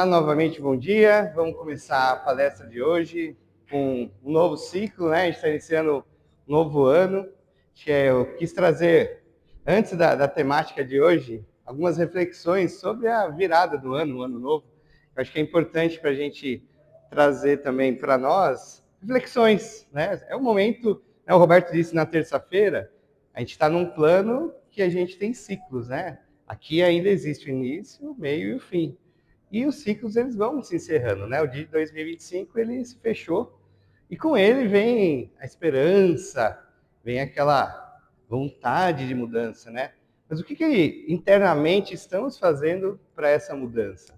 Olá, novamente, bom dia. Vamos começar a palestra de hoje com um novo ciclo, né? A gente está iniciando um novo ano. Eu quis trazer, antes da temática de hoje, algumas reflexões sobre a virada do ano, o ano novo. Eu acho que é importante para a gente trazer também para nós reflexões, né? É um momento, né? O Roberto disse na terça-feira, a gente está num plano que a gente tem ciclos, né? Aqui ainda existe o início, o meio e o fim. E os ciclos eles vão se encerrando, né? O de 2025 ele se fechou e com ele vem a esperança, vem aquela vontade de mudança, né? Mas o que internamente estamos fazendo para essa mudança?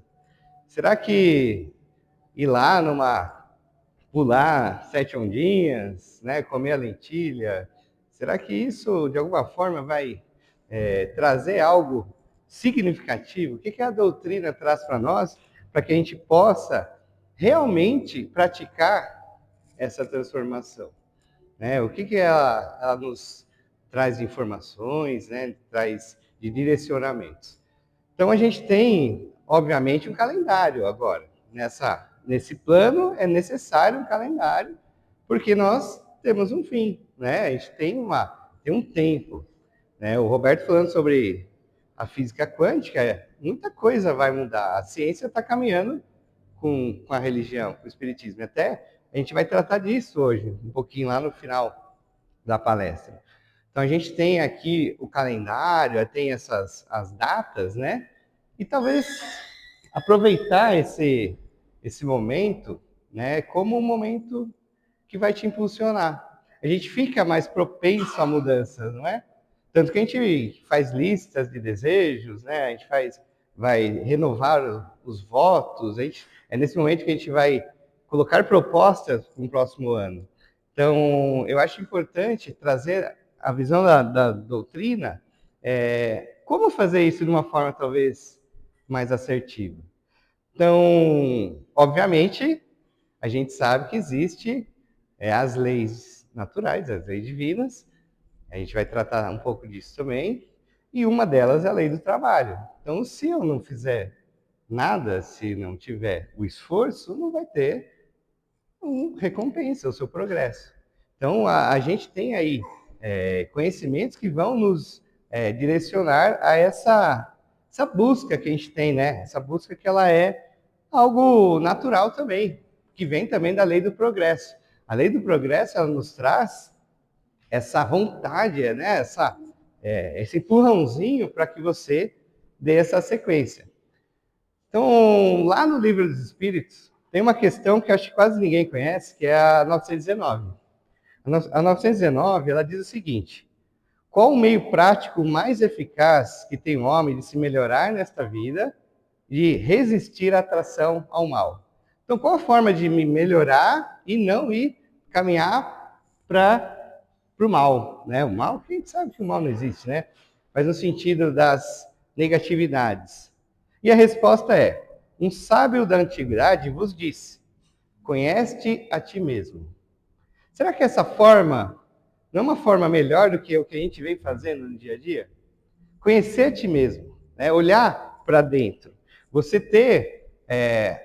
Será que ir lá pular 7 ondinhas, né? Comer a lentilha, será que isso de alguma forma vai trazer algo significativo? O que a doutrina traz para nós para que a gente possa realmente praticar essa transformação? Né? O que ela nos traz de informações, né? Traz de direcionamentos? Então a gente tem, obviamente, um calendário agora. Nesse plano é necessário um calendário, porque nós temos um fim, né? A gente tem um tempo. Né? O Roberto falando sobre a física quântica, muita coisa vai mudar. A ciência está caminhando com a religião, com o espiritismo. Até a gente vai tratar disso hoje, um pouquinho lá no final da palestra. Então a gente tem aqui o calendário, tem as datas, né? E talvez aproveitar esse momento, né, como um momento que vai te impulsionar. A gente fica mais propenso a mudanças, não é? Tanto que a gente faz listas de desejos, né? A gente vai renovar os votos. É nesse momento que a gente vai colocar propostas para o próximo ano. Então, eu acho importante trazer a visão da doutrina, como fazer isso de uma forma talvez mais assertiva. Então, obviamente, a gente sabe que existe as leis naturais, as leis divinas. A gente vai tratar um pouco disso também. E uma delas é a lei do trabalho. Então, se eu não fizer nada, se não tiver o esforço, não vai ter recompensa, o seu progresso. Então, a gente tem aí conhecimentos que vão nos direcionar a essa busca que a gente tem, né? Essa busca que ela é algo natural também, que vem também da lei do progresso. A lei do progresso, ela nos traz essa vontade, né? Esse empurrãozinho para que você dê essa sequência. Então, lá no Livro dos Espíritos, tem uma questão que acho que quase ninguém conhece, que é a 919. A 919, ela diz o seguinte: qual o meio prático mais eficaz que tem o homem de se melhorar nesta vida, de resistir à atração ao mal? Então, qual a forma de me melhorar e não ir caminhar para o mal? Né? O mal, a gente sabe que o mal não existe, né? Mas no sentido das negatividades. E a resposta é: um sábio da antiguidade vos disse, conhece-te a ti mesmo. Será que essa forma não é uma forma melhor do que o que a gente vem fazendo no dia a dia? Conhecer a ti mesmo, né? Olhar para dentro. Você ter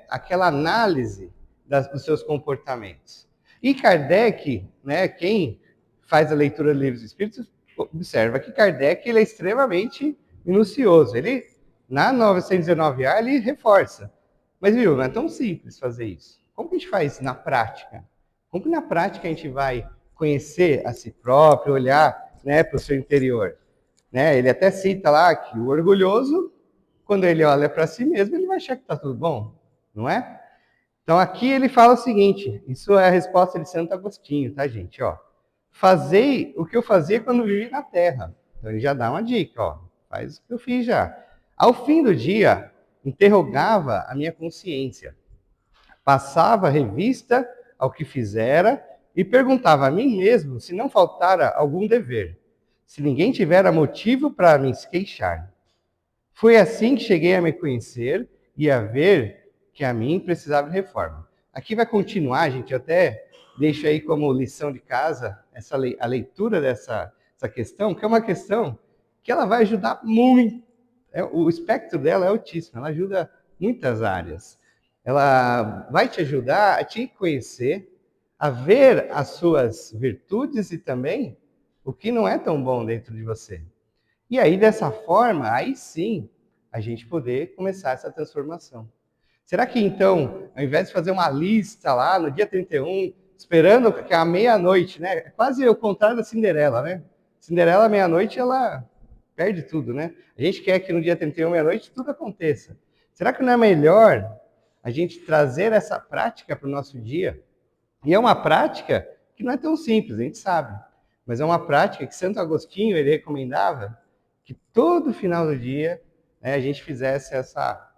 aquela análise dos seus comportamentos. E Kardec, né, quem faz a leitura dos livros espíritos, observa que Kardec ele é extremamente minucioso. Ele, na 919A, ele reforça. Mas, viu, não é tão simples fazer isso. Como que a gente faz na prática? Como que na prática a gente vai conhecer a si próprio, olhar, né, para o seu interior? Né? Ele até cita lá que o orgulhoso, quando ele olha para si mesmo, ele vai achar que está tudo bom, não é? Então aqui ele fala o seguinte, isso é a resposta de Santo Agostinho, tá, gente? Ó, fazei o que eu fazia quando vivi na Terra. Então ele já dá uma dica, ó, faz o que eu fiz já. Ao fim do dia, interrogava a minha consciência, passava revista ao que fizera e perguntava a mim mesmo se não faltara algum dever, se ninguém tivera motivo para me queixar. Foi assim que cheguei a me conhecer e a ver que a mim precisava de reforma. Aqui vai continuar, gente, eu até deixo aí como lição de casa a leitura dessa questão, que é uma questão que ela vai ajudar muito. O espectro dela é altíssimo, ela ajuda muitas áreas. ela vai te ajudar a te conhecer, a ver as suas virtudes e também o que não é tão bom dentro de você. E aí, dessa forma, aí sim, a gente poder começar essa transformação. Será que então, ao invés de fazer uma lista lá no dia 31, esperando que a meia-noite, né? É quase o contrário da Cinderela, né? Cinderela, meia-noite, ela perde tudo, né? A gente quer que no dia 31, meia-noite, tudo aconteça. Será que não é melhor a gente trazer essa prática para o nosso dia? E é uma prática que não é tão simples, a gente sabe. Mas é uma prática que Santo Agostinho ele recomendava que todo final do dia, né, a gente fizesse essa,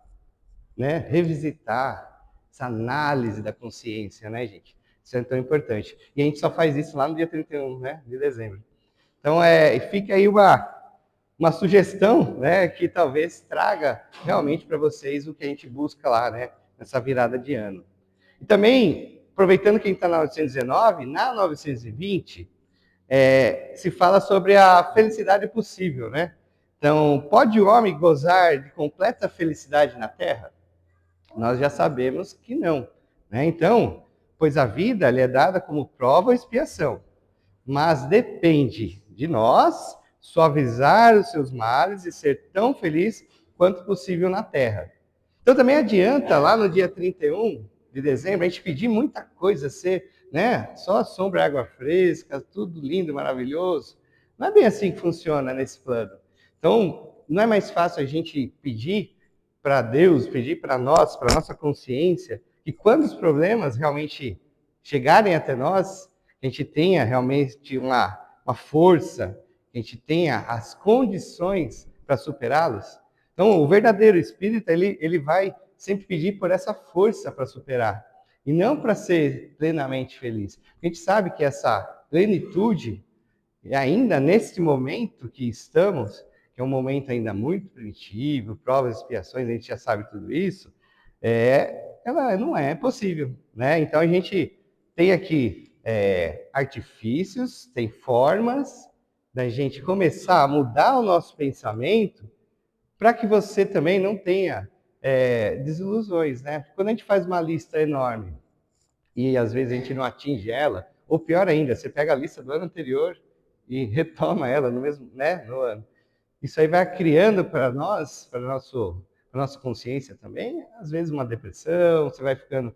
né, revisitar essa análise da consciência, né, gente? Isso é tão importante. E a gente só faz isso lá no dia 31, né, de dezembro. Então, fica aí uma sugestão, né, que talvez traga realmente para vocês o que a gente busca lá, né, nessa virada de ano. E também, aproveitando que a gente está na 919, na 920, se fala sobre a felicidade possível, né? Então, pode o homem gozar de completa felicidade na Terra? Nós já sabemos que não, né? Então, pois a vida lhe é dada como prova ou expiação, mas depende de nós suavizar os seus males e ser tão feliz quanto possível na Terra. Então também adianta lá no dia 31 de dezembro a gente pedir muita coisa, ser, né? Só sombra, água fresca, tudo lindo, maravilhoso. Não é bem assim que funciona nesse plano. Então, não é mais fácil a gente pedir para Deus, pedir para nós, para nossa consciência, que quando os problemas realmente chegarem até nós, a gente tenha realmente uma força, a gente tenha as condições para superá-los. Então, o verdadeiro espírita, ele vai sempre pedir por essa força para superar, e não para ser plenamente feliz. A gente sabe que essa plenitude, e ainda neste momento que estamos, que é um momento ainda muito primitivo, provas, expiações, a gente já sabe tudo isso, ela não é possível, né? Então a gente tem aqui artifícios, tem formas da gente começar a mudar o nosso pensamento para que você também não tenha desilusões, né? Quando a gente faz uma lista enorme e às vezes a gente não atinge ela, ou pior ainda, você pega a lista do ano anterior e retoma ela no mesmo, né, no ano. Isso aí vai criando para nós, para nossa consciência também, às vezes uma depressão, você vai ficando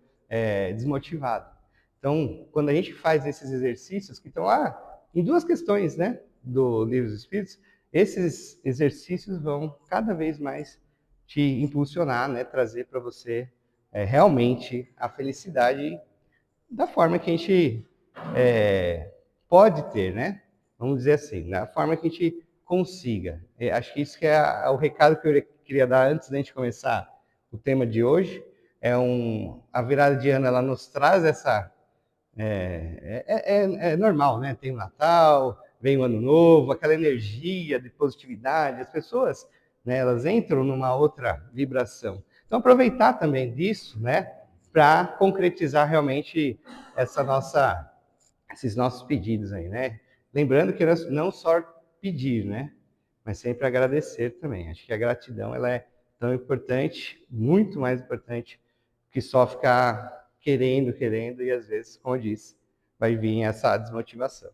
desmotivado. Então, quando a gente faz esses exercícios que estão lá em duas questões, né, do Livro dos Espíritos, esses exercícios vão cada vez mais te impulsionar, né, trazer para você realmente a felicidade da forma que a gente pode ter, né? Vamos dizer assim, da forma que a gente consiga. Acho que isso que é o recado que eu queria dar antes da gente começar o tema de hoje. A virada de ano, ela nos traz essa... É normal, né? Tem o Natal, vem o Ano Novo, aquela energia de positividade. As pessoas, né, elas entram numa outra vibração. Então, aproveitar também disso, né? Para concretizar realmente esses nossos pedidos aí, né? Lembrando que não só pedir, né? Mas sempre agradecer também. Acho que a gratidão ela é tão importante, muito mais importante que só ficar querendo e às vezes, como eu disse, vai vir essa desmotivação.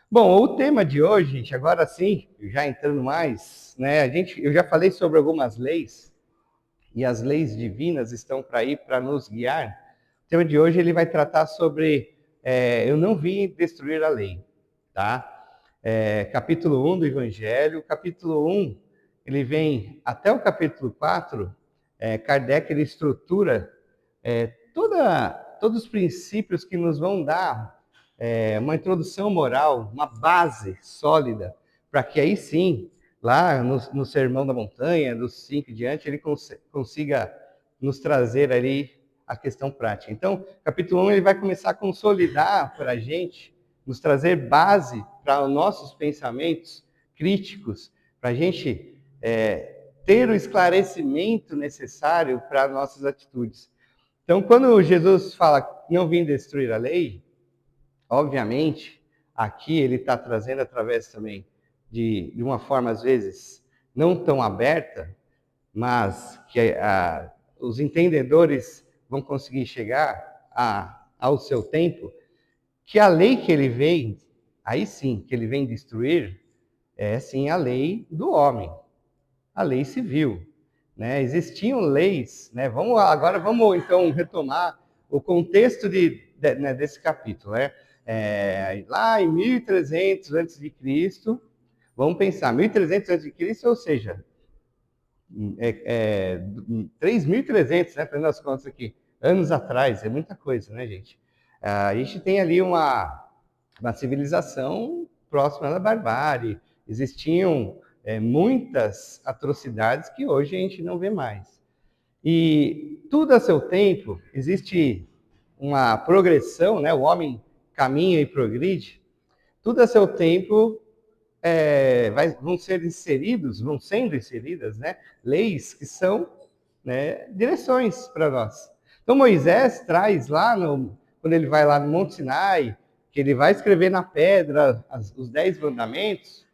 Bom, o tema de hoje, gente, agora sim, já entrando mais, né? Eu já falei sobre algumas leis e as leis divinas estão para ir para nos guiar. O tema de hoje ele vai tratar sobre eu não vim destruir a lei, tá? Capítulo 1 do Evangelho, capítulo 1, ele vem até o capítulo 4, Kardec ele estrutura todos os princípios que nos vão dar uma introdução moral, uma base sólida, para que aí sim lá no Sermão da Montanha, dos 5 em diante, ele consiga nos trazer ali a questão prática. Então, capítulo 1 ele vai começar a consolidar para a gente, nos trazer base para os nossos pensamentos críticos, para a gente ter o esclarecimento necessário para nossas atitudes. Então, quando Jesus fala não vim destruir a lei, obviamente, aqui ele está trazendo através também de uma forma, às vezes, não tão aberta, mas que os entendedores vão conseguir chegar ao seu tempo, que a lei que ele vem, aí sim, que ele vem destruir, é sim a lei do homem, a lei civil. Né? Existiam leis, né? Agora vamos então retomar o contexto né, desse capítulo. Né? Lá em 1300 a.C., vamos pensar, 1300 a.C., ou seja, 3.300, né, fazendo as contas aqui, anos atrás, é muita coisa, né, gente? A gente tem ali uma civilização próxima da barbárie, existiam muitas atrocidades que hoje a gente não vê mais. E tudo a seu tempo, existe uma progressão, né? O homem caminha e progride, tudo a seu tempo vão sendo inseridas, né, leis que são, né, direções para nós. Então Moisés traz lá, quando ele vai lá no Monte Sinai, que ele vai escrever na pedra os 10 mandamentos,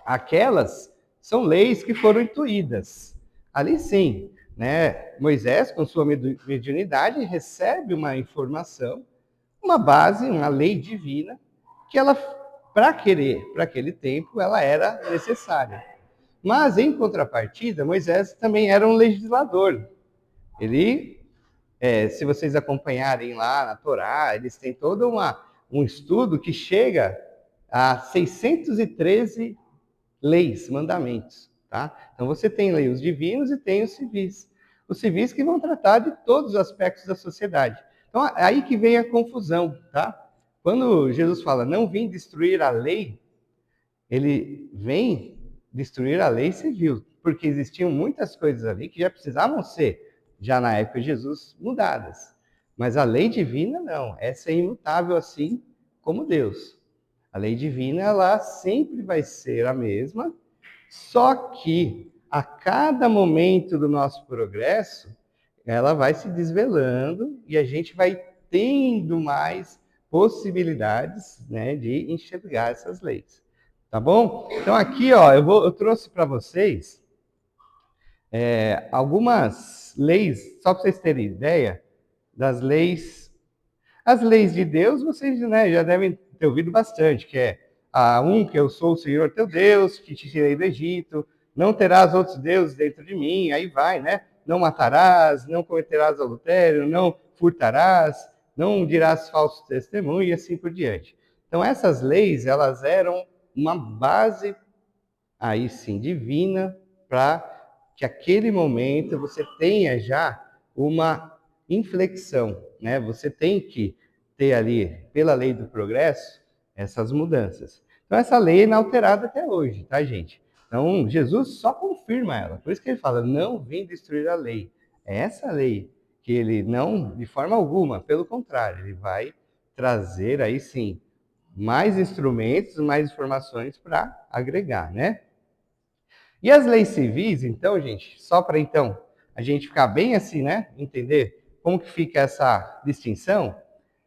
aquelas são leis que foram intuídas. Ali sim, né, Moisés, com sua mediunidade, recebe uma informação, uma base, uma lei divina, que ela, para aquele tempo, ela era necessária. Mas, em contrapartida, Moisés também era um legislador. Ele, se vocês acompanharem lá na Torá, eles têm todo um estudo que chega a 613 leis, mandamentos. Tá? Então, você tem os divinos e tem os civis. Os civis que vão tratar de todos os aspectos da sociedade. Então, aí que vem a confusão, tá? Quando Jesus fala, não vim destruir a lei, ele vem destruir a lei civil, porque existiam muitas coisas ali que já precisavam ser, já na época de Jesus, mudadas. Mas a lei divina, não. Essa é imutável assim como Deus. A lei divina, ela sempre vai ser a mesma, só que a cada momento do nosso progresso, ela vai se desvelando e a gente vai tendo mais possibilidades, né, de enxergar essas leis. Tá bom? Então aqui, ó, eu trouxe para vocês algumas leis, só para vocês terem ideia das leis. As leis de Deus, vocês, né, já devem ter ouvido bastante, que é que eu sou o Senhor teu Deus, que te tirei do Egito, não terás outros deuses dentro de mim, aí vai, né? Não matarás, não cometerás adultério, não furtarás, não dirás falso testemunho e assim por diante. Então essas leis, elas eram uma base, aí sim, divina, para que aquele momento você tenha já uma inflexão, né? Você tem que ter ali, pela lei do progresso, essas mudanças. Então essa lei é inalterada até hoje, tá, gente? Então Jesus só confirma ela. Por isso que ele fala, não vim destruir a lei. É essa lei que ele não, de forma alguma, pelo contrário, ele vai trazer aí sim mais instrumentos, mais informações para agregar, né? E as leis civis, então, gente, só para então a gente ficar bem assim, né, entender como que fica essa distinção,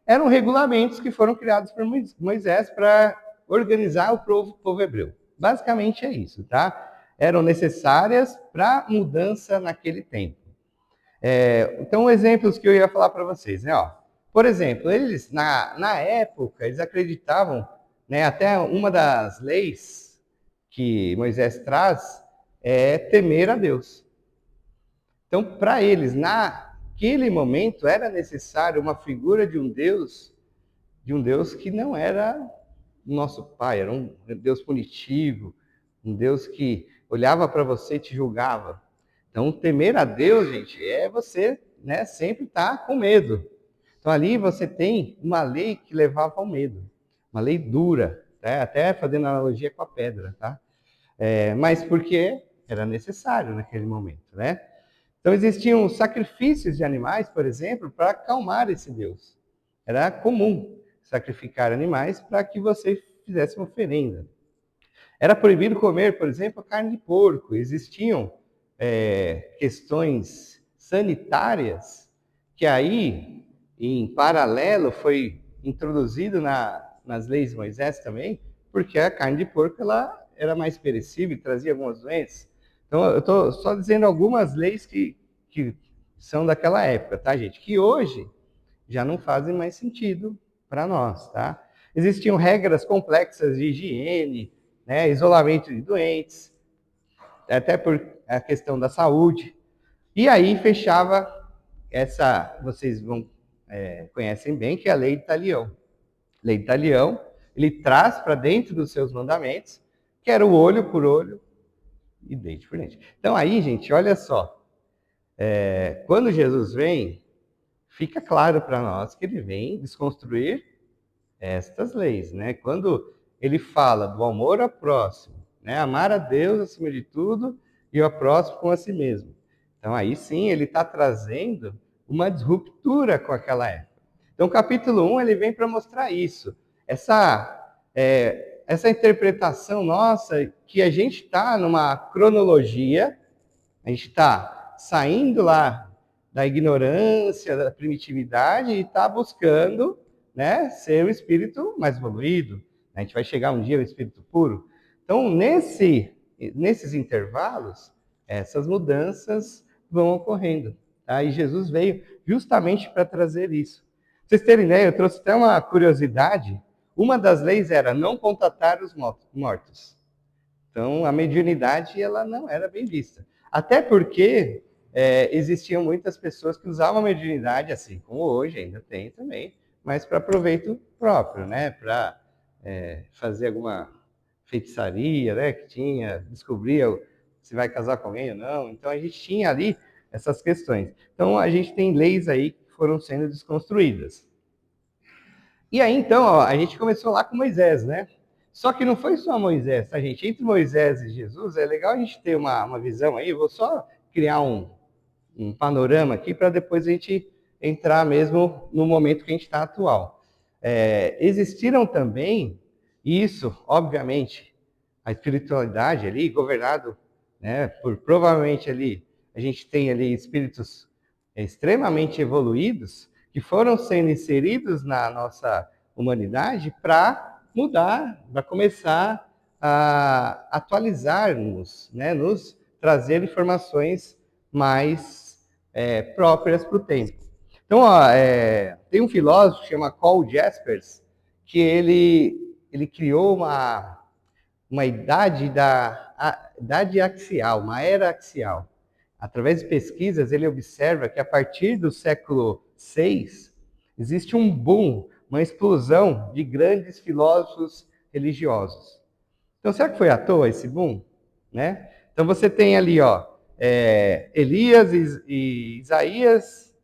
eram regulamentos que foram criados por Moisés para organizar o povo hebreu. Basicamente é isso, tá? Eram necessárias para mudança naquele tempo. Então, exemplos que eu ia falar para vocês, né? Ó, por exemplo, eles, na época, eles acreditavam, né, até uma das leis que Moisés traz é temer a Deus. Então, para eles, naquele momento, era necessário uma figura de um Deus que não era nosso pai, era um Deus punitivo, um Deus que olhava para você e te julgava. Então, temer a Deus, gente, é você, né, sempre estar com medo. Então, ali você tem uma lei que levava ao medo, uma lei dura, tá? Até fazendo analogia com a pedra, tá? Mas porque era necessário naquele momento, né? Então existiam sacrifícios de animais, por exemplo, para acalmar esse Deus. Era comum sacrificar animais para que você fizesse uma oferenda. Era proibido comer, por exemplo, carne de porco. Existiam questões sanitárias que aí, em paralelo, foi introduzido nas leis de Moisés também, porque a carne de porco ela era mais perecível e trazia algumas doenças. Então, eu estou só dizendo algumas leis que são daquela época, tá, gente? Que hoje já não fazem mais sentido para nós, tá? Existiam regras complexas de higiene, né, isolamento de doentes, até por a questão da saúde. E aí fechava essa, vocês conhecem bem, que é a Lei de Talião. Lei de Talião, ele traz para dentro dos seus mandamentos, que era o olho por olho e dente por dente. Então aí, gente, olha só, quando Jesus vem, fica claro para nós que ele vem desconstruir estas leis, né? Quando ele fala do amor ao próximo, né? Amar a Deus acima de tudo e ao próximo como a si mesmo. Então aí sim ele está trazendo uma disruptura com aquela época. Então, capítulo 1, ele vem para mostrar isso. Essa interpretação nossa, que a gente está numa cronologia, a gente está saindo lá da ignorância, da primitividade e está buscando, né, ser um espírito mais evoluído. A gente vai chegar um dia ao espírito puro. Então, nesses intervalos, essas mudanças vão ocorrendo. Tá? E Jesus veio justamente para trazer isso. Pra vocês terem ideia, eu trouxe até uma curiosidade. Uma das leis era não contatar os mortos. Então, a mediunidade ela não era bem vista. Até porque existiam muitas pessoas que usavam a mediunidade, assim como hoje ainda tem também, mas para proveito próprio, né? Para fazer alguma feitiçaria, né? Que tinha, descobria se vai casar com alguém ou não. Então, a gente tinha ali essas questões. Então, a gente tem leis aí que foram sendo desconstruídas. E aí, então, ó, a gente começou lá com Moisés, né? Só que não foi só Moisés, tá, gente? Entre Moisés e Jesus, é legal a gente ter uma visão aí. Eu vou só criar um panorama aqui para depois a gente entrar mesmo no momento que a gente está atual. Existiram também, isso, obviamente, a espiritualidade ali, governado, né, por provavelmente ali, a gente tem ali espíritos extremamente evoluídos que foram sendo inseridos na nossa humanidade para mudar, para começar a atualizar-nos, né, nos trazer informações mais próprias para o tempo. Então, ó, tem um filósofo que chama Paul Jaspers, que ele criou uma idade axial, uma era axial. Através de pesquisas, ele observa que a partir do século VI, existe um boom, uma explosão de grandes filósofos religiosos. Então, será que foi à toa esse boom? Né? Então, você tem ali, ó, Elias e Isaías,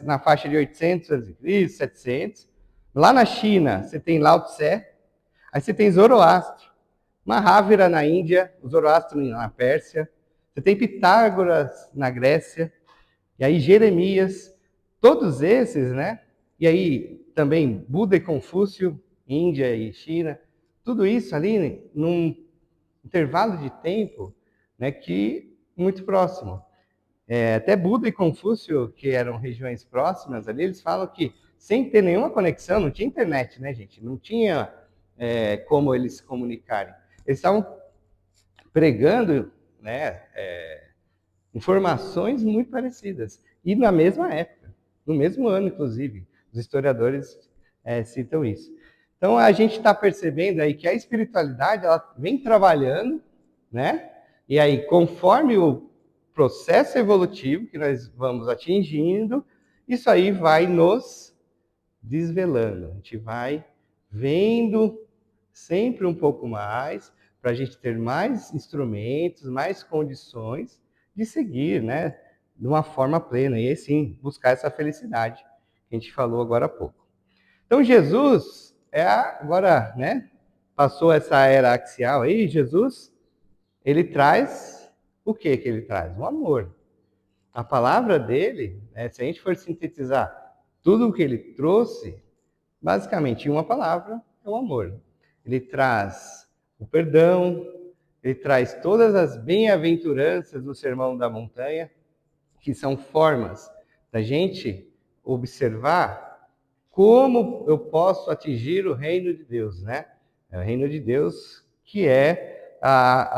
na faixa de 800 a.C., 700. Lá na China, você tem Lao Tse. Aí você tem Zoroastro. Mahávira na Índia, o Zoroastro na Pérsia. Você tem Pitágoras na Grécia. E aí Jeremias. Todos esses, né? E aí também Buda e Confúcio, Índia e China. Tudo isso ali num intervalo de tempo, né, que muito próximo. Até Buda e Confúcio, que eram regiões próximas ali, eles falam que sem ter nenhuma conexão, não tinha internet, né, gente? Não tinha como eles se comunicarem. Eles estavam pregando, né, informações muito parecidas. E na mesma época, no mesmo ano, inclusive. Os historiadores citam isso. Então, a gente está percebendo aí que a espiritualidade ela vem trabalhando, né? E aí, conforme o processo evolutivo que nós vamos atingindo, isso aí vai nos desvelando. A gente vai vendo sempre um pouco mais, para a gente ter mais instrumentos, mais condições de seguir, né? De uma forma plena. E aí sim, buscar essa felicidade que a gente falou agora há pouco. Então, Jesus agora, né? Passou essa era axial aí, Jesus, ele traz o que ele traz? O amor. A palavra dele, né, se a gente for sintetizar tudo o que ele trouxe, basicamente, em uma palavra, é o amor. Ele traz o perdão, ele traz todas as bem-aventuranças do Sermão da Montanha, que são formas da gente observar como eu posso atingir o reino de Deus, né? É o reino de Deus que é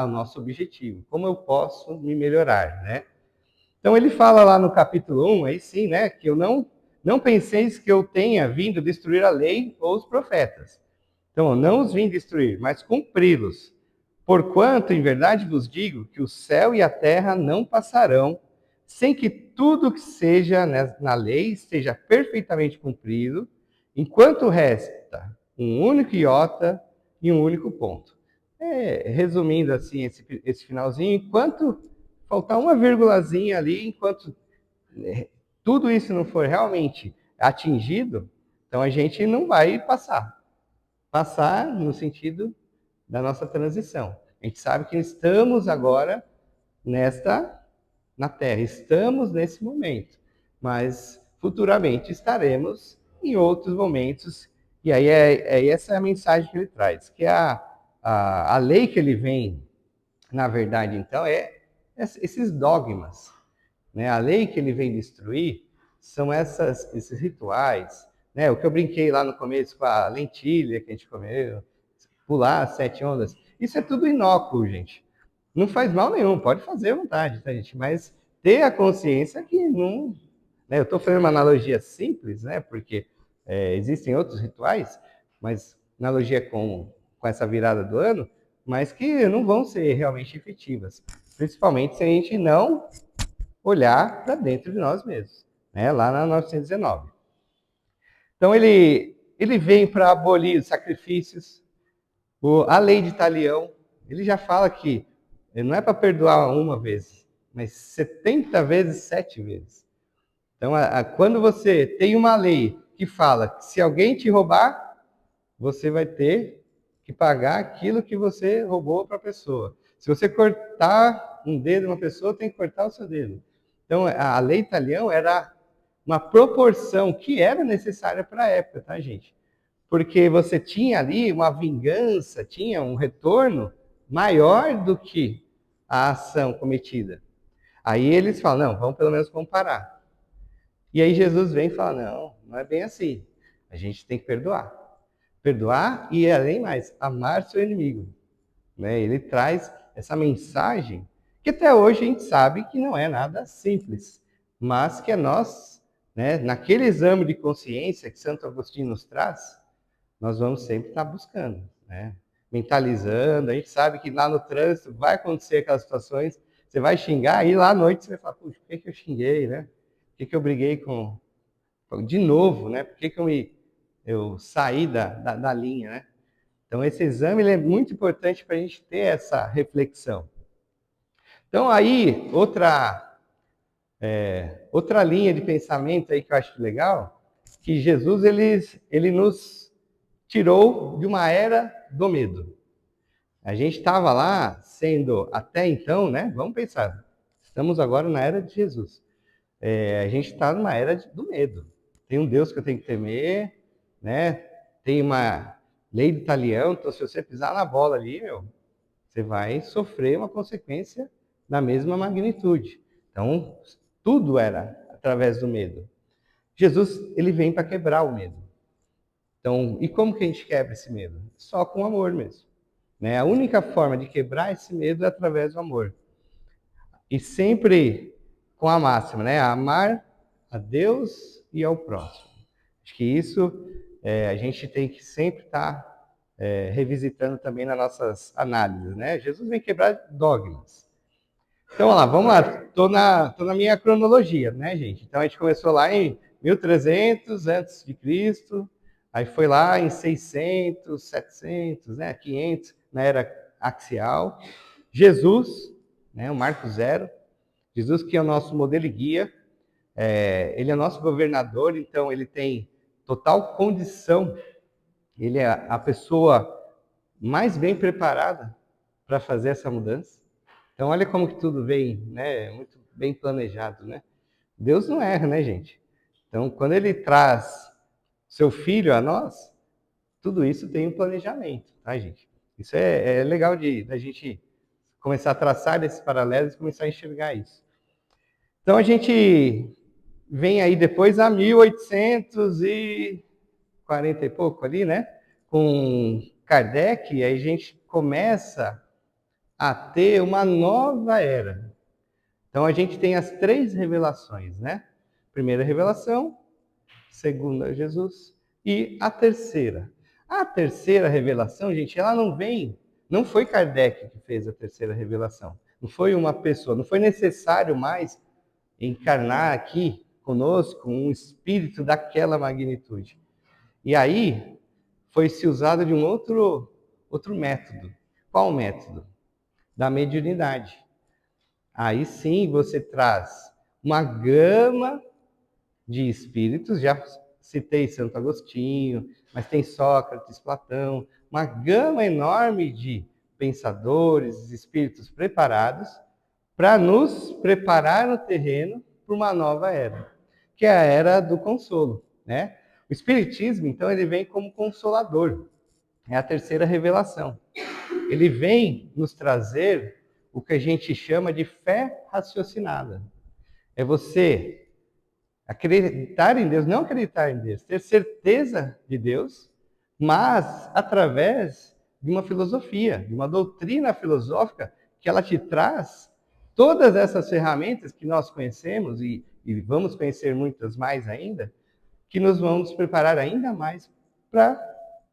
o nosso objetivo. Como eu posso me melhorar, né? Então ele fala lá no capítulo 1, aí sim, né, que eu não penseis que eu tenha vindo destruir a lei ou os profetas. Então, eu não os vim destruir, mas cumpri-los. Porquanto, em verdade vos digo, que o céu e a terra não passarão, sem que tudo que seja na lei esteja perfeitamente cumprido, enquanto resta um único iota e um único ponto. Resumindo assim esse finalzinho, enquanto faltar uma vírgulazinha ali, enquanto tudo isso não for realmente atingido, então a gente não vai passar. Passar no sentido da nossa transição. A gente sabe que estamos agora na Terra, estamos nesse momento, mas futuramente estaremos em outros momentos, e aí essa é a mensagem que ele traz, que a lei que ele vem, na verdade, então, esses dogmas, né? A lei que ele vem destruir são esses rituais, né? O que eu brinquei lá no começo com a lentilha que a gente comeu, pular as 7 ondas. Isso é tudo inócuo, gente. Não faz mal nenhum, pode fazer à vontade, tá, gente? Mas ter a consciência que não. Né? Eu estou fazendo uma analogia simples, né? Porque existem outros rituais, mas analogia com essa virada do ano, mas que não vão ser realmente efetivas. Principalmente se a gente não olhar para dentro de nós mesmos, né? Lá na 919. Então ele vem para abolir os sacrifícios, a lei de Talião, ele já fala que não é para perdoar uma vez, mas 70 vezes 7 vezes. Então, quando você tem uma lei que fala que se alguém te roubar, você vai ter que pagar aquilo que você roubou para a pessoa. Se você cortar um dedo de uma pessoa, tem que cortar o seu dedo. Então, a lei Talião era uma proporção que era necessária para a época, tá, gente? Porque você tinha ali uma vingança, tinha um retorno maior do que a ação cometida. Aí eles falam, não, vamos pelo menos comparar. E aí Jesus vem e fala, não é bem assim. A gente tem que perdoar. Perdoar e, além mais, amar seu inimigo. Né? Ele traz essa mensagem que até hoje a gente sabe que não é nada simples, mas que nós, né, naquele exame de consciência que Santo Agostinho nos traz, nós vamos sempre estar buscando, né? Mentalizando. A gente sabe que lá no trânsito vai acontecer aquelas situações, você vai xingar, e lá à noite você vai falar, puxa, por que eu xinguei, né? Por que eu briguei de novo, né? Por que eu saí da linha, né? Então, esse exame ele é muito importante para a gente ter essa reflexão. Então, aí, outra linha de pensamento aí que eu acho legal, que Jesus ele nos tirou de uma era do medo. A gente estava lá sendo, até então, né? Vamos pensar, estamos agora na era de Jesus. A gente está numa era do medo. Tem um Deus que eu tenho que temer, né? Tem uma lei do talião, então se você pisar na bola ali, você vai sofrer uma consequência da mesma magnitude. Então, tudo era através do medo. Jesus, ele vem para quebrar o medo. Então, e como que a gente quebra esse medo? Só com amor mesmo. Né? A única forma de quebrar esse medo é através do amor. E sempre com a máxima, né? Amar a Deus e ao próximo. Acho que isso a gente tem que sempre estar revisitando também nas nossas análises, né? Jesus vem quebrar dogmas. Então, vamos lá. Tô na minha cronologia, né, gente? Então, a gente começou lá em 1300 antes de Cristo, aí foi lá em 600, 700, né, 500, na era axial. Jesus, né, o Marco Zero. Jesus que é o nosso modelo e guia. Ele é nosso governador, então ele tem total condição. Ele é a pessoa mais bem preparada para fazer essa mudança. Então, olha como que tudo vem, né? Muito bem planejado, né? Deus não erra, né, gente? Então, quando ele traz seu filho a nós, tudo isso tem um planejamento, tá, gente? Isso é legal da gente começar a traçar esses paralelos e começar a enxergar isso. Então, a gente vem aí depois a 1840 e pouco ali, né? Com Kardec, aí a gente começa a ter uma nova era. Então a gente tem as 3 revelações, né? Primeira revelação, segunda Jesus e a terceira. A terceira revelação, gente, ela não foi Kardec que fez a terceira revelação. Não foi uma pessoa, não foi necessário mais encarnar aqui conosco um espírito daquela magnitude. E aí foi se usado de um outro método. Qual método? Da mediunidade. Aí sim você traz uma gama de espíritos, já citei Santo Agostinho, mas tem Sócrates, Platão, uma gama enorme de pensadores, espíritos preparados para nos preparar no terreno para uma nova era, que é a era do consolo, né? O Espiritismo, então, ele vem como consolador, é a terceira revelação. Ele vem nos trazer o que a gente chama de fé raciocinada. É você acreditar em Deus, não acreditar em Deus, ter certeza de Deus, mas através de uma filosofia, de uma doutrina filosófica que ela te traz todas essas ferramentas que nós conhecemos e vamos conhecer muitas mais ainda, que nos vão nos preparar ainda mais para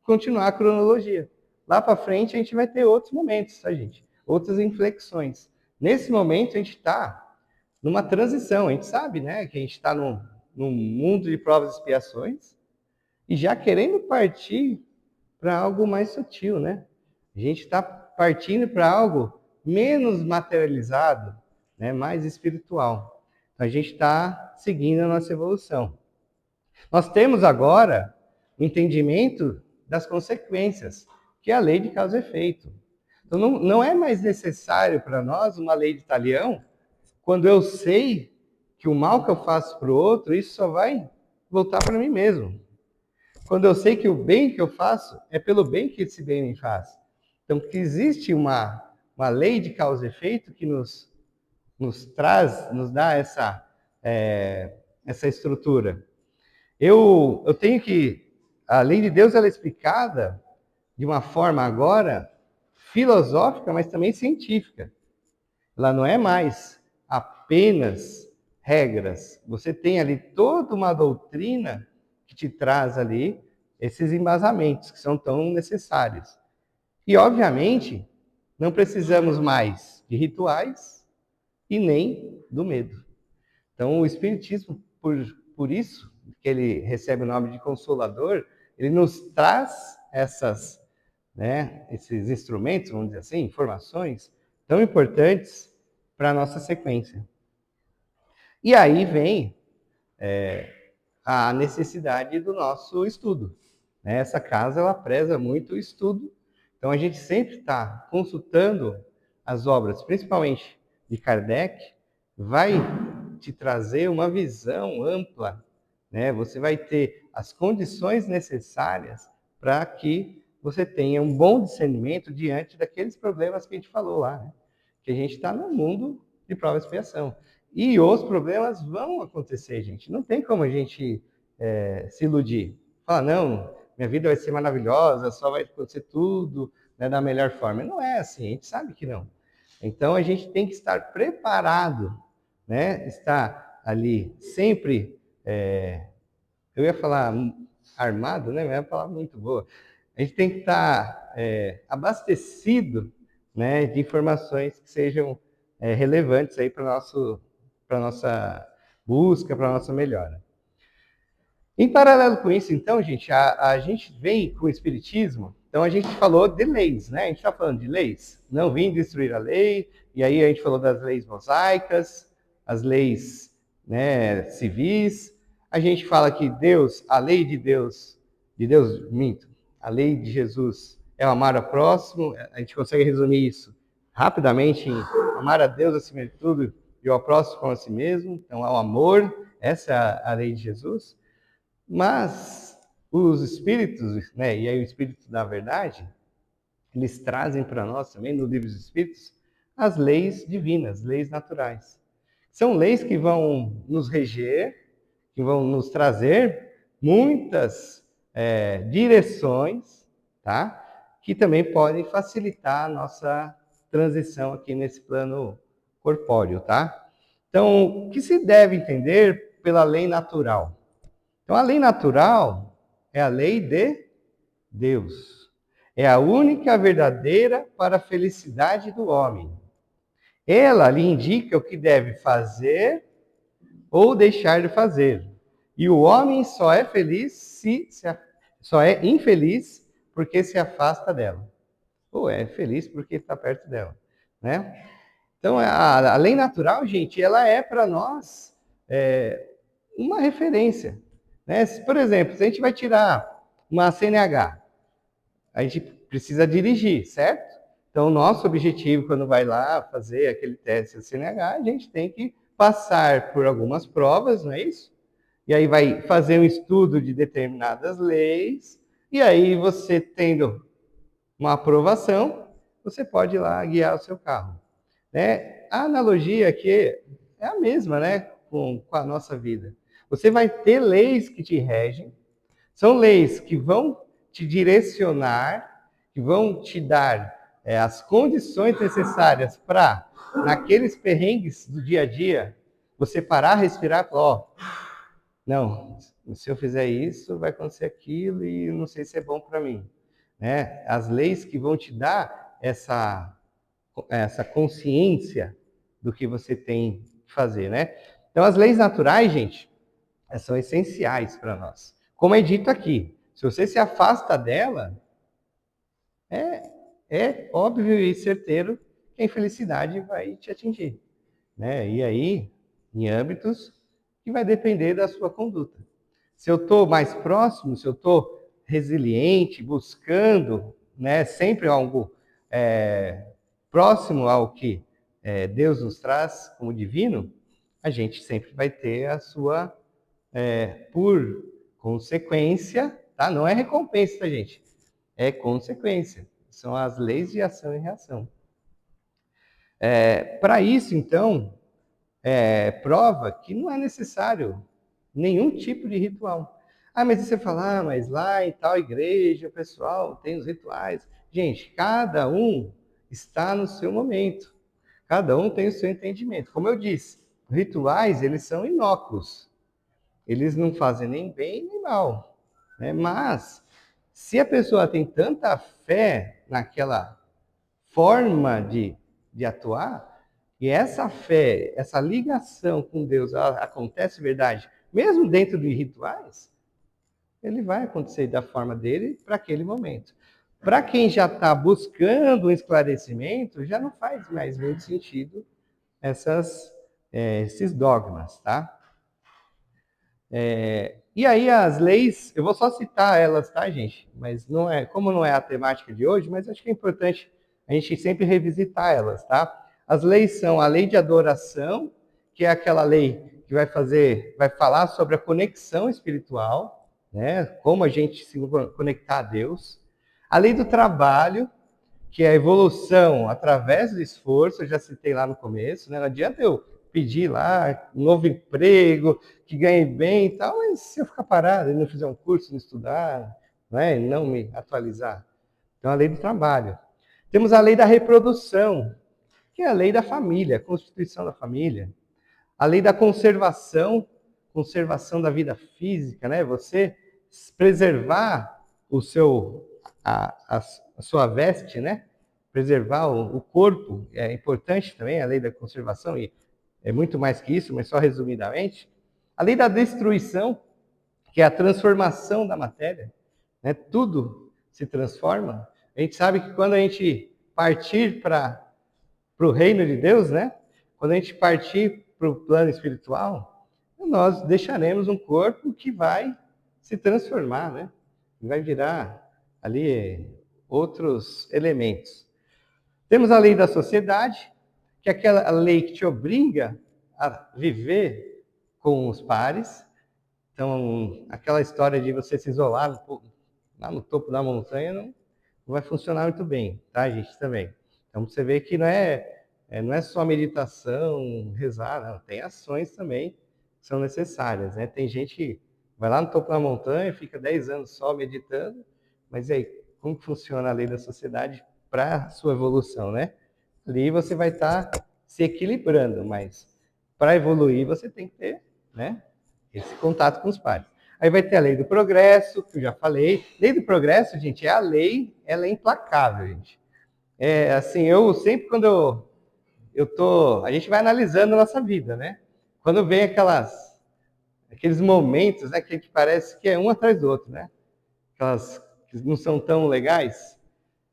continuar a cronologia. Lá para frente a gente vai ter outros momentos, tá, gente? Outras inflexões. Nesse momento a gente está numa transição. A gente sabe, né, que a gente está num mundo de provas e expiações e já querendo partir para algo mais sutil, né? A gente está partindo para algo menos materializado, né, mais espiritual. Então, a gente está seguindo a nossa evolução. Nós temos agora o entendimento das consequências, que é a lei de causa e efeito. Então, não é mais necessário para nós uma lei de talião, quando eu sei que o mal que eu faço para o outro, isso só vai voltar para mim mesmo. Quando eu sei que o bem que eu faço é pelo bem que esse bem me faz. Então, que existe uma lei de causa e efeito que nos traz, nos dá essa estrutura. Eu tenho que... A lei de Deus ela é explicada de uma forma agora filosófica, mas também científica. Ela não é mais apenas regras. Você tem ali toda uma doutrina que te traz ali esses embasamentos que são tão necessários. E, obviamente, não precisamos mais de rituais e nem do medo. Então, o Espiritismo, por isso que ele recebe o nome de Consolador, ele nos traz esses instrumentos, vamos dizer assim, informações tão importantes para a nossa sequência. E aí vem a necessidade do nosso estudo. Essa casa, ela preza muito o estudo, então a gente sempre está consultando as obras, principalmente de Kardec, vai te trazer uma visão ampla, né? Você vai ter as condições necessárias para que você tenha um bom discernimento diante daqueles problemas que a gente falou lá, né? Que a gente está num mundo de prova e expiação. E os problemas vão acontecer, gente. Não tem como a gente se iludir. Falar, não, minha vida vai ser maravilhosa, só vai acontecer tudo, né, da melhor forma. Não é assim, a gente sabe que não. Então, a gente tem que estar preparado, né? Estar ali sempre... eu ia falar armado, né? Mas é uma palavra muito boa. A gente tem que estar abastecido, né, de informações que sejam relevantes aí para a nossa busca, para a nossa melhora. Em paralelo com isso, então, gente, a gente vem com o Espiritismo, então a gente falou de leis, né? A gente está falando de leis. Não vim destruir a lei, e aí a gente falou das leis mosaicas, as leis, né, civis. A gente fala que Deus, a lei de Deus, minto, a lei de Jesus é o amar ao próximo. A gente consegue resumir isso rapidamente em amar a Deus acima de tudo e ao próximo como a si mesmo. Então, ao amor, essa é a lei de Jesus. Mas os espíritos, né, e aí o espírito da verdade, eles trazem para nós também, no livro dos espíritos, as leis divinas, leis naturais. São leis que vão nos reger, que vão nos trazer muitas direções, tá? Que também podem facilitar a nossa transição aqui nesse plano corpóreo, tá? Então, o que se deve entender pela lei natural? Então, a lei natural é a lei de Deus. É a única verdadeira para a felicidade do homem. Ela lhe indica o que deve fazer ou deixar de fazer. E o homem só é só é infeliz porque se afasta dela. Ou é feliz porque está perto dela, né? Então, a lei natural, gente, ela é para nós uma referência, né? Por exemplo, se a gente vai tirar uma CNH, a gente precisa dirigir, certo? Então, o nosso objetivo, quando vai lá fazer aquele teste da CNH, a gente tem que passar por algumas provas, não é isso? E aí vai fazer um estudo de determinadas leis, e aí você tendo uma aprovação, você pode ir lá guiar o seu carro. Né? A analogia aqui é a mesma, né, com a nossa vida. Você vai ter leis que te regem, são leis que vão te direcionar, que vão te dar as condições necessárias para, naqueles perrengues do dia a dia, você parar, respirar e falar, ó, não, se eu fizer isso, vai acontecer aquilo e não sei se é bom para mim. Né? As leis que vão te dar essa consciência do que você tem que fazer, né? Então, as leis naturais, gente, são essenciais para nós. Como é dito aqui, se você se afasta dela, é óbvio e certeiro que a infelicidade vai te atingir, né? E aí, em âmbitos que vai depender da sua conduta. Se eu estou mais próximo, se eu estou resiliente, buscando, né, sempre algo próximo ao que Deus nos traz como divino, a gente sempre vai ter a sua, por consequência, tá? Não é recompensa, tá, gente? É consequência. São as leis de ação e reação. Para isso, então, prova que não é necessário nenhum tipo de ritual. Ah, mas você fala, mas lá em tal igreja, o pessoal tem os rituais. Gente, cada um está no seu momento. Cada um tem o seu entendimento. Como eu disse, rituais, eles são inócuos. Eles não fazem nem bem nem mal. Né? Mas, se a pessoa tem tanta fé naquela forma de atuar, e essa fé, essa ligação com Deus, ela acontece verdade, mesmo dentro de rituais, ele vai acontecer da forma dele para aquele momento. Para quem já está buscando um esclarecimento, já não faz mais muito sentido esses dogmas, tá? E aí as leis, eu vou só citar elas, tá, gente? Mas não é, como não é a temática de hoje, mas acho que é importante a gente sempre revisitar elas, tá? As leis são a lei de adoração, que é aquela lei que vai falar sobre a conexão espiritual, né? Como a gente se conectar a Deus. A lei do trabalho, que é a evolução através do esforço, eu já citei lá no começo, né? Não adianta eu pedir lá um novo emprego, que ganhe bem e tal, mas se eu ficar parado e não fizer um curso, não estudar, né? E não me atualizar. Então, a lei do trabalho. Temos a lei da reprodução, que é a lei da família, a constituição da família. A lei da conservação, conservação da vida física, né? Você preservar a sua veste, né? Preservar o corpo é importante também, a lei da conservação, e é muito mais que isso, mas só resumidamente. A lei da destruição, que é a transformação da matéria, né? Tudo se transforma. A gente sabe que quando a gente partir para o reino de Deus, né? Quando a gente partir para o plano espiritual, nós deixaremos um corpo que vai se transformar, né? Vai virar ali outros elementos. Temos a lei da sociedade, que é aquela lei que te obriga a viver com os pares. Então, aquela história de você se isolar lá no topo da montanha não vai funcionar muito bem, tá, gente, também. Então, você vê que não é só meditação, rezar, não. Tem ações também que são necessárias, né? Tem gente que vai lá no topo da montanha, fica 10 anos só meditando, mas e aí, como funciona a lei da sociedade para a sua evolução, né? Ali você vai estar se equilibrando, mas para evoluir, você tem que ter, né, esse contato com os pares. Aí vai ter a lei do progresso, que eu já falei. Lei do progresso, gente, é a lei, ela é implacável, gente. É assim, eu sempre quando a gente vai analisando a nossa vida, né? Quando vem aqueles momentos, né, que a gente parece que é um atrás do outro, né? Aquelas que não são tão legais.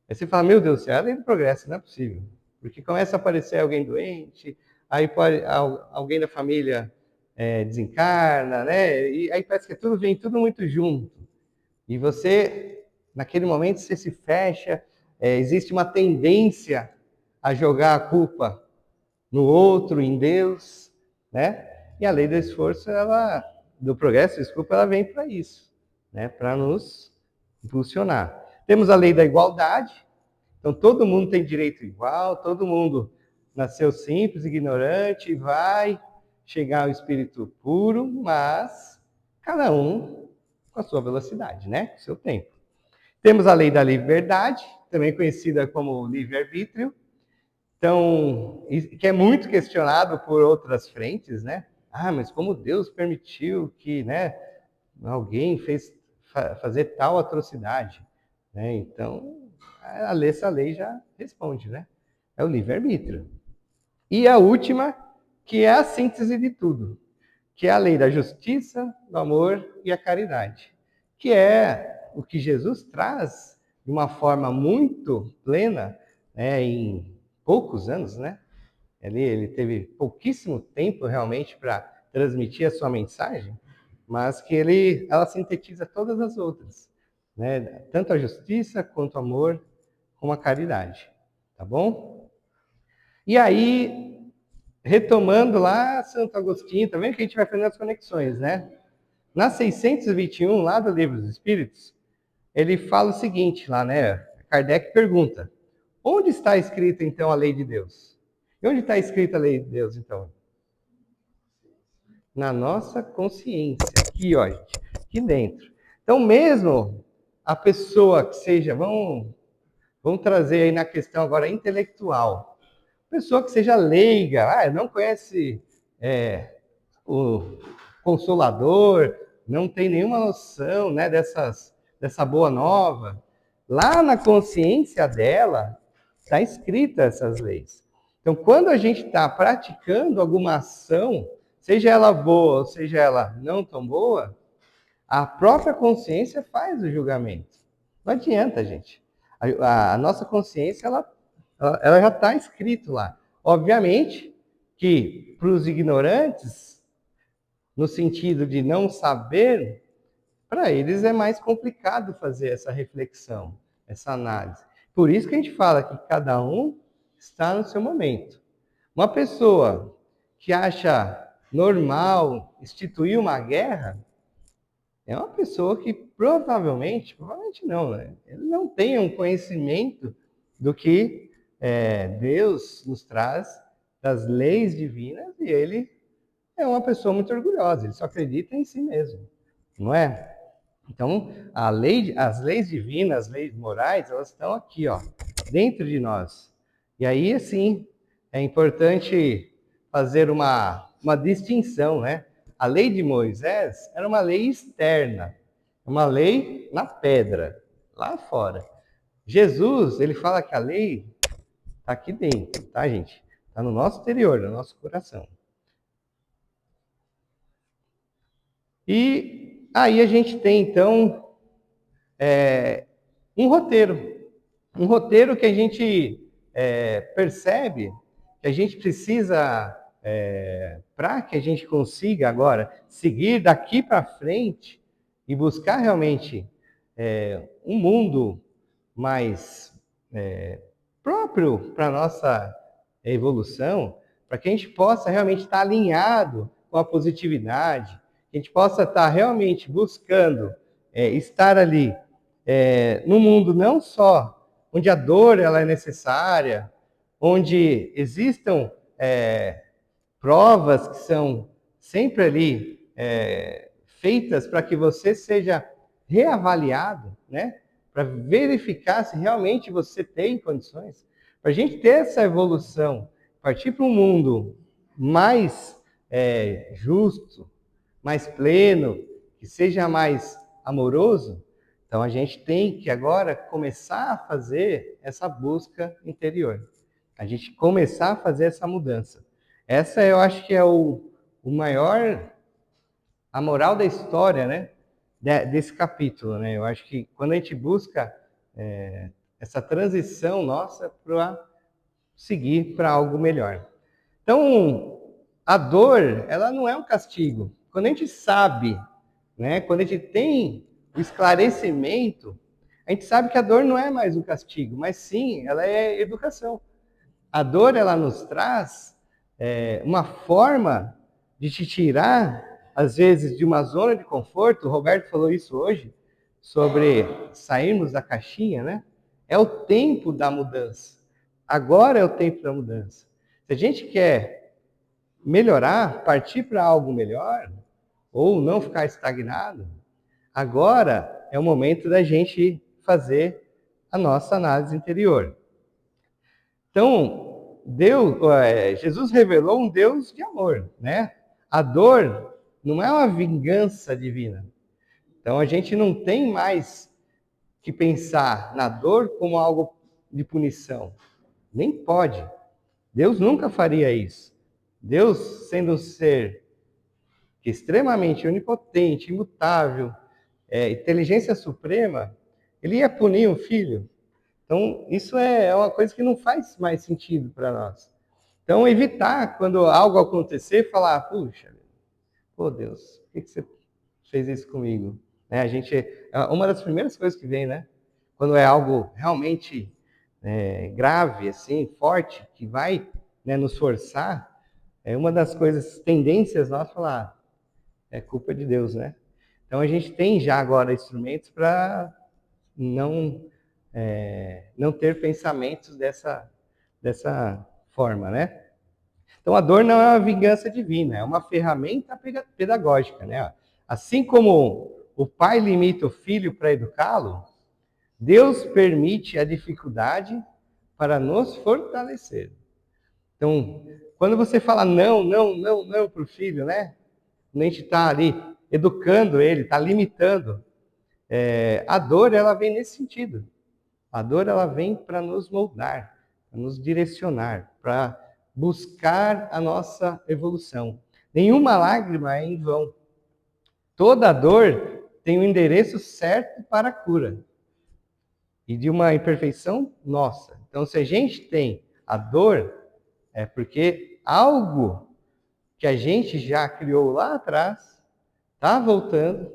Aí você fala, meu Deus do céu, é a lei do progresso, não é possível. Porque começa a aparecer alguém doente, aí pode, alguém da família desencarna, né? E aí parece que vem tudo muito junto. E você, naquele momento, você se fecha, existe uma tendência a jogar a culpa no outro, em Deus, né? E a lei do esforço, do progresso, desculpa, ela vem para isso, né? Para nos impulsionar. Temos a lei da igualdade, então todo mundo tem direito igual, todo mundo nasceu simples, ignorante, vai chegar ao espírito puro, mas cada um com a sua velocidade, né? Com o seu tempo. Temos a lei da liberdade, também conhecida como livre-arbítrio, então, que é muito questionado por outras frentes, né? Ah, mas como Deus permitiu que, né, alguém fazer tal atrocidade, né? Então, essa lei já responde, né? É o livre-arbítrio. E a última, que é a síntese de tudo, que é a lei da justiça, do amor e a caridade, que é o que Jesus traz de uma forma muito plena, né, em poucos anos, né? Ele teve pouquíssimo tempo realmente para transmitir a sua mensagem, mas que ela sintetiza todas as outras, né? Tanto a justiça quanto o amor, como a caridade, tá bom? E aí, retomando lá Santo Agostinho, tá vendo que a gente vai fazendo as conexões, né? Na 621, lá do Livro dos Espíritos, ele fala o seguinte lá, né? Kardec pergunta: onde está escrita então a lei de Deus? E onde está escrita a lei de Deus, então? Na nossa consciência, aqui, ó, gente, aqui dentro. Então, mesmo a pessoa que seja, vamos trazer aí na questão agora intelectual, pessoa que seja leiga, não conhece o Consolador, não tem nenhuma noção, né, dessa boa nova, lá na consciência dela está escrita essas leis. Então, quando a gente está praticando alguma ação, seja ela boa ou seja ela não tão boa, a própria consciência faz o julgamento. Não adianta, gente. A nossa consciência, ela já está escrito lá. Obviamente que para os ignorantes, no sentido de não saber, para eles é mais complicado fazer essa reflexão, essa análise. Por isso que a gente fala que cada um está no seu momento. Uma pessoa que acha normal instituir uma guerra é uma pessoa que provavelmente não, né? Ele não tem um conhecimento do que Deus nos traz, das leis divinas, e ele é uma pessoa muito orgulhosa, ele só acredita em si mesmo, não é? Então, as leis divinas, as leis morais, elas estão aqui, ó, dentro de nós. E aí, assim, é importante fazer uma distinção, né? A lei de Moisés era uma lei externa, uma lei na pedra, lá fora. Jesus, ele fala que a lei está aqui dentro, tá, gente? Está no nosso interior, no nosso coração. E aí a gente tem, então, um roteiro que a gente percebe que a gente precisa, para que a gente consiga agora seguir daqui para frente e buscar realmente um mundo mais próprio para a nossa evolução, para que a gente possa realmente estar alinhado com a positividade, que a gente possa estar realmente buscando estar ali no mundo não só onde a dor ela é necessária, onde existam provas que são sempre ali feitas para que você seja reavaliado, né? Para verificar se realmente você tem condições. Para a gente ter essa evolução, partir para um mundo mais justo, mais pleno, que seja mais amoroso, então a gente tem que agora começar a fazer essa busca interior. A gente começar a fazer essa mudança. Essa eu acho que é o maior, a moral da história, né? Desse capítulo, né? Eu acho que quando a gente busca essa transição nossa para seguir para algo melhor. Então, a dor, ela não é um castigo. Quando a gente sabe, né? Quando a gente tem o esclarecimento, a gente sabe que a dor não é mais um castigo, mas sim, ela é educação. A dor, ela nos traz uma forma de te tirar, às vezes, de uma zona de conforto. O Roberto falou isso hoje, sobre sairmos da caixinha, né? É o tempo da mudança. Agora é o tempo da mudança. Se a gente quer melhorar, partir para algo melhor, ou não ficar estagnado, agora é o momento da gente fazer a nossa análise interior. Então, Jesus revelou um Deus de amor, né? A dor não é uma vingança divina. Então, a gente não tem mais que pensar na dor como algo de punição. Nem pode. Deus nunca faria isso. Deus, sendo um ser extremamente onipotente, imutável, inteligência suprema, ele ia punir um filho. Então, isso é uma coisa que não faz mais sentido para nós. Então, evitar, quando algo acontecer, falar, puxa, pô Deus, por que você fez isso comigo? Né? Uma das primeiras coisas que vem, né? Quando é algo realmente grave, assim, forte, que vai, né, nos forçar, é uma das coisas, tendências nossas, falar, é culpa de Deus, né? Então, a gente tem já agora instrumentos para não ter pensamentos dessa forma, né? Então, a dor não é uma vingança divina, é uma ferramenta pedagógica, né? Assim como o pai limita o filho para educá-lo, Deus permite a dificuldade para nos fortalecer. Então, quando você fala não, não, não, não para o filho, né? Quando a gente está ali educando ele, está limitando, a dor, ela vem nesse sentido. A dor, ela vem para nos moldar, para nos direcionar, para buscar a nossa evolução. Nenhuma lágrima é em vão. Toda dor tem um endereço certo para a cura e de uma imperfeição nossa. Então, se a gente tem a dor, é porque algo que a gente já criou lá atrás está voltando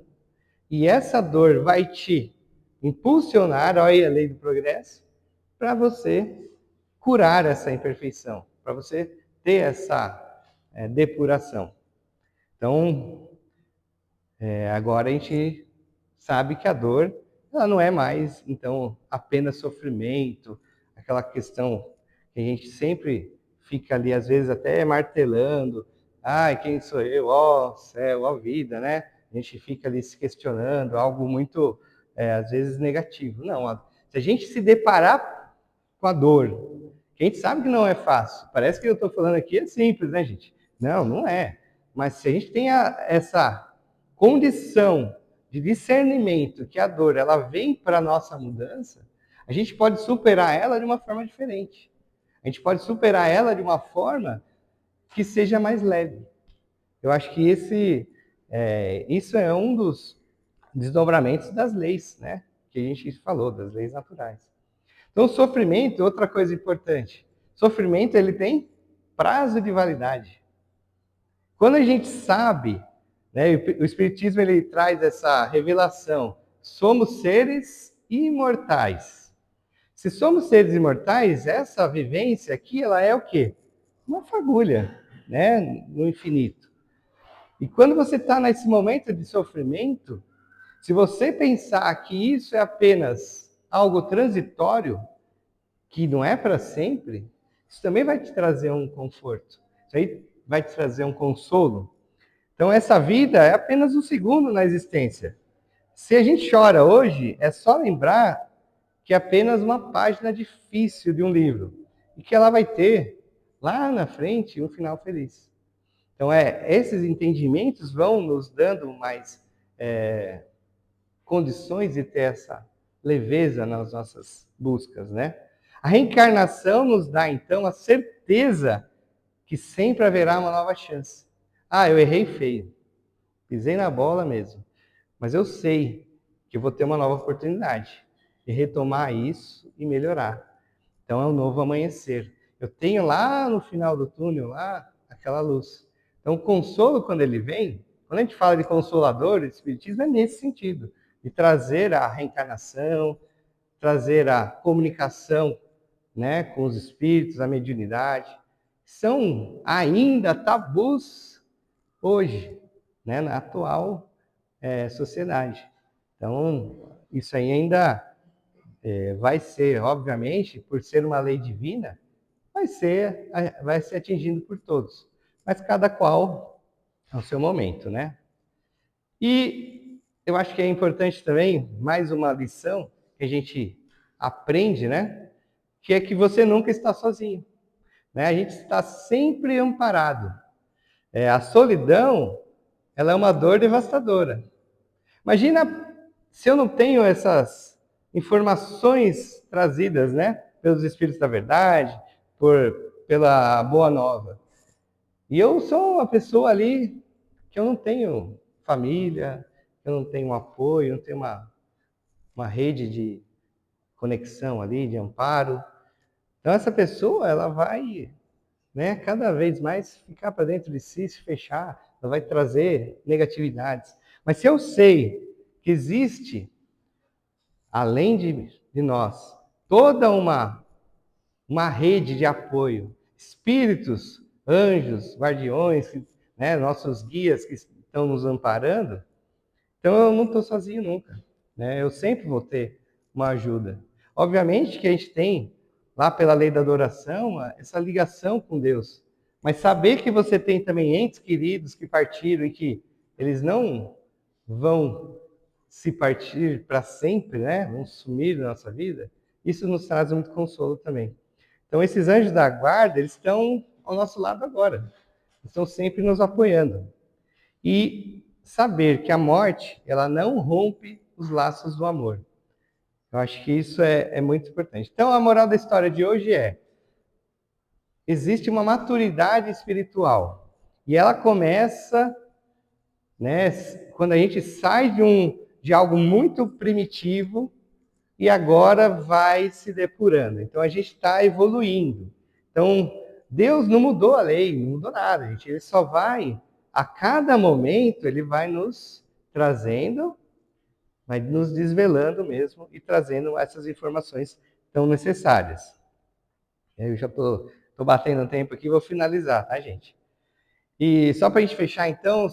e essa dor vai te impulsionar, olha aí a lei do progresso, para você curar essa imperfeição, para você ter essa depuração. Então, agora a gente sabe que a dor, ela não é mais, então, apenas sofrimento, aquela questão que a gente sempre fica ali, às vezes, até martelando, ai, quem sou eu? Ó céu, ó vida, né? A gente fica ali se questionando, algo muito, às vezes, negativo. Não, se a gente se deparar com a dor, que a gente sabe que não é fácil, parece que eu estou falando aqui é simples, né, gente? Não, não é. Mas se a gente tem essa condição de discernimento que a dor ela vem para a nossa mudança, a gente pode superar ela de uma forma diferente. A gente pode superar ela de uma forma que seja mais leve. Eu acho que isso é um dos desdobramentos das leis, né? Que a gente falou, das leis naturais. Então, o sofrimento, outra coisa importante. Sofrimento, ele tem prazo de validade. Quando a gente sabe, né, o Espiritismo ele traz essa revelação, somos seres imortais. Se somos seres imortais, essa vivência aqui, ela é o quê? Uma fagulha, né, no infinito. E quando você está nesse momento de sofrimento, se você pensar que isso é apenas algo transitório, que não é para sempre, isso também vai te trazer um conforto. Isso aí vai te trazer um consolo. Então, essa vida é apenas um segundo na existência. Se a gente chora hoje, é só lembrar que é apenas uma página difícil de um livro e que ela vai ter, lá na frente, um final feliz. Então, esses entendimentos vão nos dando mais condições de ter essa leveza nas nossas buscas, né? A reencarnação nos dá, então, a certeza que sempre haverá uma nova chance. Ah, eu errei feio, pisei na bola mesmo, mas eu sei que eu vou ter uma nova oportunidade de retomar isso e melhorar. Então é um novo amanhecer. Eu tenho lá no final do túnel, lá, aquela luz. Então o consolo, quando ele vem, quando a gente fala de consolador, o Espiritismo é nesse sentido, de trazer a reencarnação, trazer a comunicação, né, com os espíritos, a mediunidade. São ainda tabus hoje, né, na atual sociedade. Então, isso aí ainda vai ser, obviamente, por ser uma lei divina, vai ser atingido por todos. Mas cada qual ao seu momento, né? E eu acho que é importante também, mais uma lição que a gente aprende, né? Que é que você nunca está sozinho. Né? A gente está sempre amparado. A solidão, ela é uma dor devastadora. Imagina se eu não tenho essas informações trazidas, né, pelos Espíritos da Verdade, pela Boa Nova. E eu sou uma pessoa ali que eu não tenho família, eu não tenho um apoio, não tenho uma rede de conexão ali, de amparo. Então essa pessoa, ela vai, né, cada vez mais ficar para dentro de si, se fechar, ela vai trazer negatividades. Mas se eu sei que existe, além de nós, toda uma rede de apoio, espíritos, anjos, guardiões, né, nossos guias que estão nos amparando, então eu não estou sozinho nunca. Né? Eu sempre vou ter uma ajuda. Obviamente que a gente tem, lá pela lei da adoração, essa ligação com Deus. Mas saber que você tem também entes queridos que partiram e que eles não vão se partir para sempre, né? Vão sumir da nossa vida, isso nos traz muito consolo também. Então, esses anjos da guarda, eles estão ao nosso lado agora. Estão sempre nos apoiando. E saber que a morte, ela não rompe os laços do amor. Eu acho que isso é muito importante. Então, a moral da história de hoje existe uma maturidade espiritual. E ela começa, né, quando a gente sai de algo muito primitivo e agora vai se depurando. Então, a gente está evoluindo. Então, Deus não mudou a lei, não mudou nada, gente. Ele só vai, a cada momento, ele vai nos trazendo, vai nos desvelando mesmo e trazendo essas informações tão necessárias. Eu já estou batendo tempo aqui, vou finalizar, tá, gente? E só para a gente fechar, então,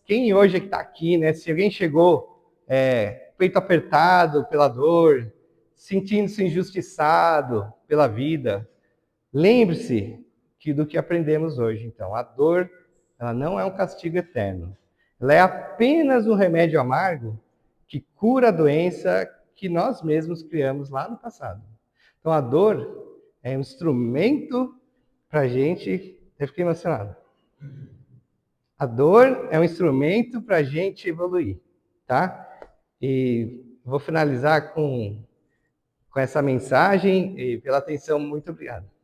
quem hoje está aqui, né? Se alguém chegou peito apertado pela dor, sentindo-se injustiçado pela vida, lembre-se do que aprendemos hoje. Então, a dor, ela não é um castigo eterno. Ela é apenas um remédio amargo que cura a doença que nós mesmos criamos lá no passado. Então, a dor é um instrumento para a gente... Eu fiquei emocionado. A dor é um instrumento para a gente evoluir, tá? E vou finalizar com essa mensagem e pela atenção, muito obrigado.